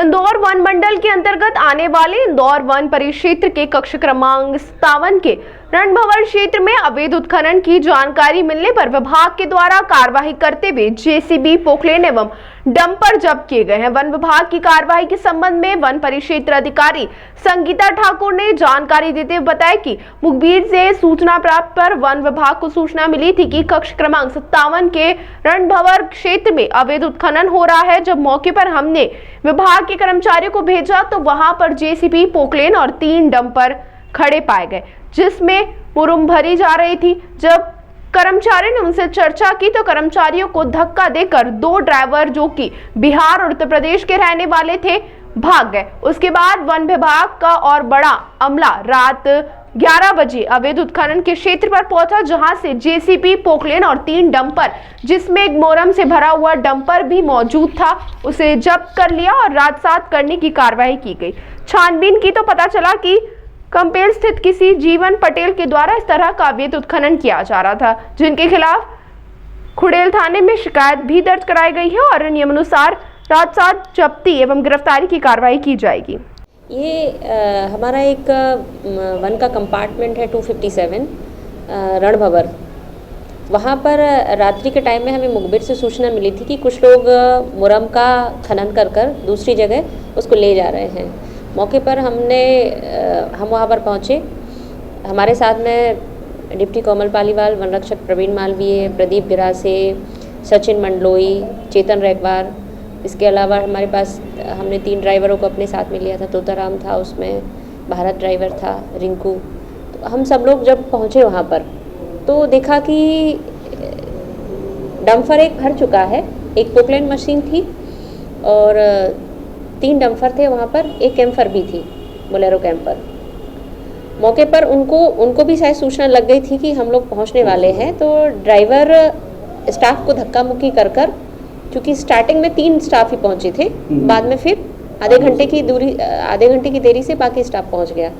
Indore one मंडल के अंतर्गत आने वाले इंदौर वन परिक्षेत्र के कक्ष क्रमांक 57 के रणभवर क्षेत्र में अवैध उत्खनन की जानकारी मिलने पर विभाग के द्वारा कार्रवाई करते हुए जेसीबी, पोकलेन एवं डंपर जब्त किए गए हैं। वन विभाग की कार्रवाई के संबंध में वन परिक्षेत्र अधिकारी संगीता ठाकुर ने जानकारी देते हुए बताया कि मुखबिर से सूचना प्राप्त पर वन विभाग को सूचना मिली थी कि कक्ष क्रमांक 57 के रणभवर क्षेत्र में अवैध उत्खनन हो रहा है। जब मौके पर हमने विभाग के कर्मचारियों को भेजा तो वहां पर जेसीबी, पोकलेन और 3 डंपर खड़े पाए गए जिसमें मुरुम भरी जा रही थी। जब कर्मचारियों ने उनसे चर्चा की तो कर्मचारियों को धक्का देकर 2 ड्राइवर जो कि बिहार और उत्तर प्रदेश के रहने वाले थे भाग गए। उसके बाद वन विभाग का और बड़ा अमला रात 11 बजे अवैध उत्खनन के क्षेत्र पर पहुंचा, जहां से जेसीबी, पोकलेन और 3 डंपर जिसमें एक मोरम से भरा हुआ डंपर भी मौजूद था उसे जब्त कर लिया और राजसात करने की कार्रवाई की गई। छानबीन की तो पता चला कि कंपेल स्थित किसी जीवन पटेल के द्वारा इस तरह का अवैध उत्खनन किया जा रहा था, जिनके खिलाफ खुड़ैल थाने में शिकायत भी दर्ज कराई गई है और नियमानुसार राजसात, जब्ती एवं गिरफ्तारी की कार्रवाई की जाएगी। ये हमारा एक वन का कंपार्टमेंट है 257 रणभवर। वहाँ पर रात्रि के टाइम में हमें मुखबिर से सूचना मिली थी कि कुछ लोग मुरम का खनन कर दूसरी जगह उसको ले जा रहे हैं। मौके पर हम वहाँ पर पहुँचे। हमारे साथ में डिप्टी कोमल पालीवाल, वन रक्षक प्रवीण मालवीय, प्रदीप गिरासे, सचिन मंडलोई, चेतन रैकवार। इसके अलावा हमारे पास हमने 3 ड्राइवरों को अपने साथ में लिया था। तोताराम था उसमें, भारत ड्राइवर था, रिंकू। तो हम सब लोग जब पहुँचे वहाँ पर तो देखा कि डंपर एक भर चुका है, एक पोकलेन मशीन थी और 3 डंपर थे वहाँ पर, एक कैंपर भी थी, बोलेरो कैंपर। मौके पर उनको भी शायद सूचना लग गई थी कि हम लोग पहुँचने वाले हैं, तो ड्राइवर स्टाफ को धक्का मुक्की कर क्योंकि स्टार्टिंग में 3 स्टाफ ही पहुँचे थे, बाद में फिर आधे घंटे की देरी से बाकी स्टाफ पहुँच गया।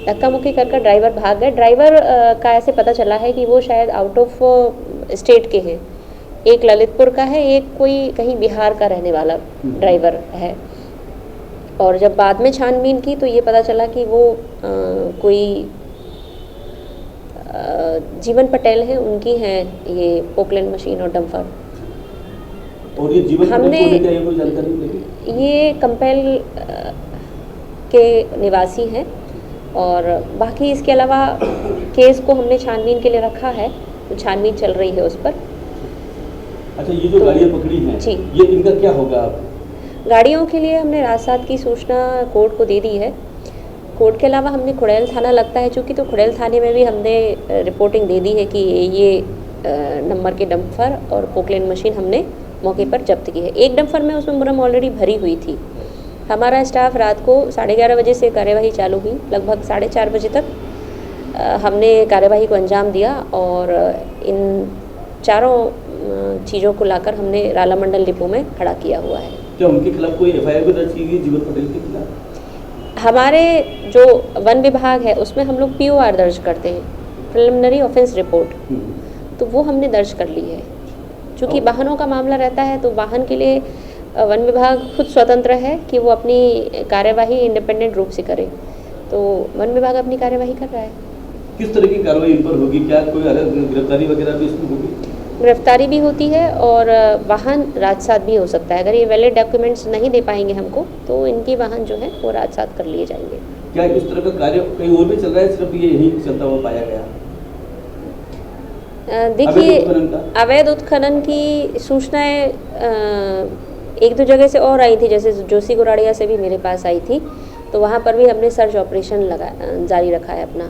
धक्का मुक्की कर ड्राइवर भाग गए। ड्राइवर का ऐसे पता चला है कि वो शायद आउट ऑफ स्टेट के हैं। एक ललितपुर का है, एक कोई कहीं बिहार का रहने वाला ड्राइवर है। और जब बाद में छानबीन की तो ये पता चला कि वो कोई जीवन पटेल हैं, उनकी हैं ये पोकलेन मशीन और डंपर। और ये जीवन हमने कोई जानकारी मिली? ये कंपेल के निवासी हैं और बाकी इसके अलावा केस को हमने छानबीन के लिए रखा है, तो छानबीन चल रही है उस पर। अच्छा, ये जो गाड़ियाँ पकड़ी हैं जी, ये इनका क्या होगा? गाड़ियों के लिए हमने राजसात की सूचना कोर्ट को दे दी है। कोर्ट के अलावा हमने खुड़ैल थाना लगता है चूँकि, तो खुड़ैल थाने में भी हमने रिपोर्टिंग दे दी है कि ये नंबर के डंपर और पोकलेन मशीन हमने मौके पर जब्त की है। एक डंपर में उसमें मुरम ऑलरेडी भरी हुई थी। हमारा स्टाफ रात को 11:30 बजे से कार्यवाही चालू हुई, लगभग 4:30 बजे तक हमने कार्यवाही को अंजाम दिया और इन चारों चीज़ों को लाकर हमने राला मंडल डिपो में खड़ा किया हुआ है। क्या उनके खिलाफ कोई एफआईआर भी दर्ज की गई जीवन पटेल के खिलाफ? हमारे जो वन विभाग है उसमें हम लोग POR दर्ज करते हैं, प्रिलिमिनरी ऑफेंस रिपोर्ट, तो वो हमने दर्ज कर ली है। चूँकि वाहनों का मामला रहता है तो वाहन के लिए वन विभाग खुद स्वतंत्र है कि वो अपनी कार्यवाही इंडिपेंडेंट रूप से करे, तो वन विभाग अपनी कार्यवाही कर रहा है। किस तरह की कार्रवाई इन पर होगी? क्या कोई अलग गिरफ्तारी वगैरह भी इसमें होगी? गिरफ्तारी भी होती है और वाहन राजसात भी हो सकता है। अगर ये वैलिड डॉक्यूमेंट्स नहीं दे पाएंगे हमको तो इनके वाहन जो है वो राजसात कर लिए जाएंगे। क्या इस तरह का कार्य कहीं और भी चल रहा है, सिर्फ ये यही चलता हुआ पाया गया? देखिए, अवैध उत्खनन की सूचनाएं 1-2 जगह से और आई थी, जैसे जोशी गुराड़िया से भी मेरे पास आई थी, तो वहाँ पर भी हमने सर्च ऑपरेशन जारी रखा है अपना।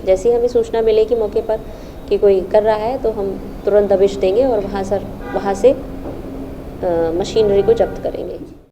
जैसे ही हमें सूचना मिलेगी मौके पर कि कोई कर रहा है तो हम तुरंत दबिश देंगे और वहाँ से मशीनरी को जब्त करेंगे।